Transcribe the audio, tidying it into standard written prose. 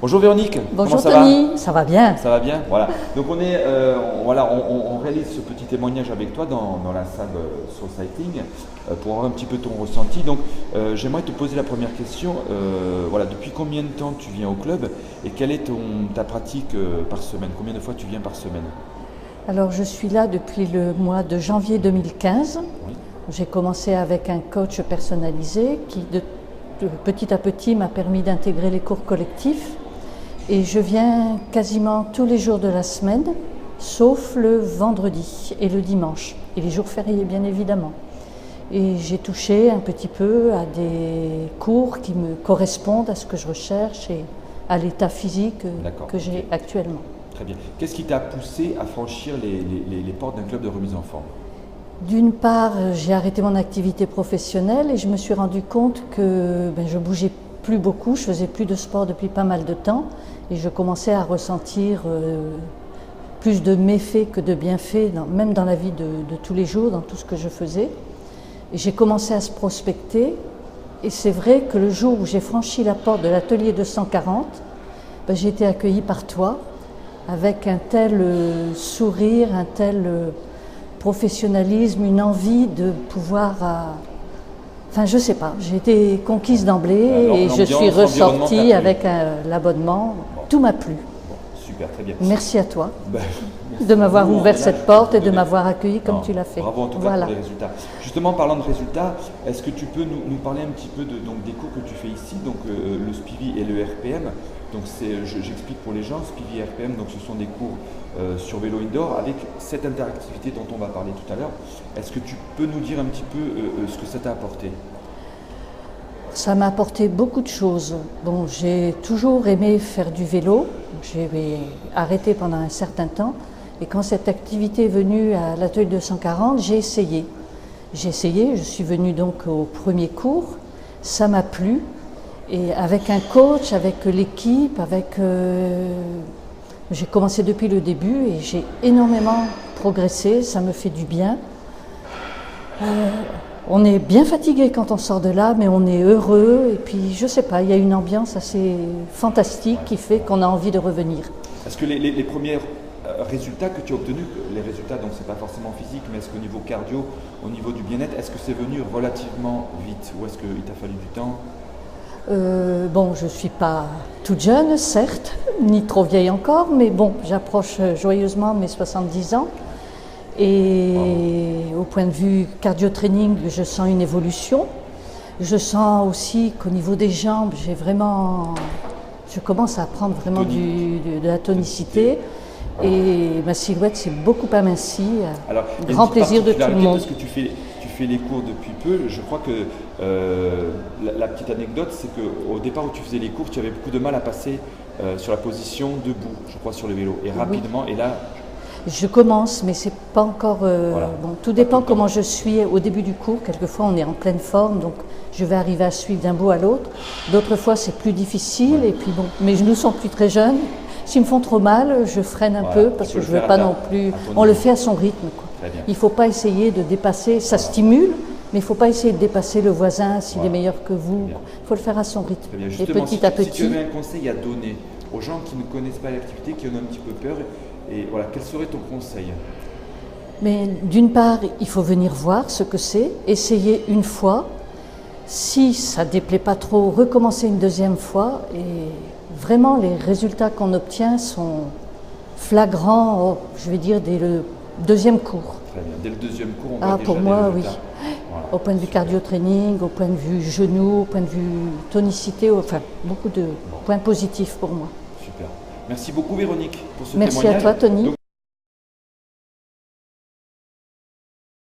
Bonjour Véronique. Bonjour Comment ça Tony, ça va bien. Ça va bien, voilà. Donc on réalise ce petit témoignage avec toi dans la salle Soul Cycling pour avoir un petit peu ton ressenti. Donc j'aimerais te poser la première question. Voilà, depuis combien de temps tu viens au club et quelle est ta pratique par semaine? Combien de fois tu viens par semaine? Alors je suis là depuis le mois de janvier 2015. Oui. J'ai commencé avec un coach personnalisé qui petit à petit m'a permis d'intégrer les cours collectifs. Et je viens quasiment tous les jours de la semaine, sauf le vendredi et le dimanche, et les jours fériés bien évidemment. Et j'ai touché un petit peu à des cours qui me correspondent à ce que je recherche et à l'état physique que j'ai actuellement. Très bien. Qu'est-ce qui t'a poussé à franchir les portes d'un club de remise en forme? D'une part, j'ai arrêté mon activité professionnelle et je me suis rendu compte que je bougeais plus beaucoup, je faisais plus de sport depuis pas mal de temps et je commençais à ressentir plus de méfaits que de bienfaits, même dans la vie de tous les jours, dans tout ce que je faisais. Et j'ai commencé à se prospecter et c'est vrai que le jour où j'ai franchi la porte de l'atelier 240, j'ai été accueillie par toi avec un tel sourire, un tel professionnalisme, une envie de pouvoir... Enfin, je sais pas, j'ai été conquise d'emblée et je suis ressortie avec l'abonnement. Bon. Tout m'a plu. Bon, super, très bien. Merci à toi Merci de m'avoir ouvert cette porte et de m'avoir accueilli comme tu l'as fait. Bravo en tout cas pour les résultats. Justement, parlant de résultats, est-ce que tu peux nous parler un petit peu des cours que tu fais ici, donc le SPIVI et le RPM. Donc j'explique pour les gens, SPIVI et RPM, donc ce sont des cours sur vélo indoor avec cette interactivité dont on va parler tout à l'heure. Est-ce que tu peux nous dire un petit peu ce que ça t'a apporté? Ça m'a apporté beaucoup de choses. Bon, j'ai toujours aimé faire du vélo. J'ai arrêté pendant un certain temps. Et quand cette activité est venue à l'atelier 240, j'ai essayé. J'ai essayé, je suis venue donc au premier cours. Ça m'a plu. Et avec un coach, avec l'équipe, j'ai commencé depuis le début et j'ai énormément progressé. Ça me fait du bien. On est bien fatigué quand on sort de là, mais on est heureux. Et puis, je sais pas, il y a une ambiance assez fantastique qui fait qu'on a envie de revenir. Est-ce que les premiers résultats que tu as obtenus, les résultats, donc c'est pas forcément physique, mais est-ce qu'au niveau cardio, au niveau du bien-être, est-ce que c'est venu relativement vite ou est-ce qu'il t'a fallu du temps? Bon, je ne suis pas toute jeune, certes, ni trop vieille encore, mais bon, j'approche joyeusement mes 70 ans. Et au point de vue cardio-training, je sens une évolution. Je sens aussi qu'au niveau des jambes, je commence à prendre vraiment de la tonicité. Et ma silhouette s'est beaucoup amincie. Alors, grand plaisir de tout le monde. Parce que tu fais les cours depuis peu. Je crois que la petite anecdote, c'est qu'au départ où tu faisais les cours, tu avais beaucoup de mal à passer sur la position debout, je crois, sur le vélo. Et rapidement, et là... Je commence, mais c'est pas encore... Voilà. Bon, tout dépend comment je suis au début du cours. Quelquefois, on est en pleine forme, donc je vais arriver à suivre d'un bout à l'autre. D'autres fois, c'est plus difficile. Et puis bon, mes genoux sont plus très jeunes. S'ils me font trop mal, je freine un peu parce que je ne veux pas non plus... On le fait à son rythme, quoi. Il ne faut pas essayer de dépasser, ça stimule, mais il ne faut pas essayer de dépasser le voisin s'il est meilleur que vous. Il faut le faire à son rythme. Et petit à petit... Si tu avais un conseil à donner aux gens qui ne connaissent pas l'activité, qui en ont un petit peu peur, et voilà, quel serait ton conseil? Mais d'une part, il faut venir voir ce que c'est, essayer une fois. Si ça ne déplaît pas trop, recommencer une deuxième fois. Et vraiment, les résultats qu'on obtient sont flagrants, je vais dire, dès le deuxième cours. Très bien. Dès le deuxième cours, on voit déjà pour moi, oui. Voilà. Au point de vue cardio-training, au point de vue genou, au point de vue tonicité, enfin, beaucoup de points positifs pour moi. Super. Merci beaucoup Véronique pour ce témoignage. Merci à toi Tony.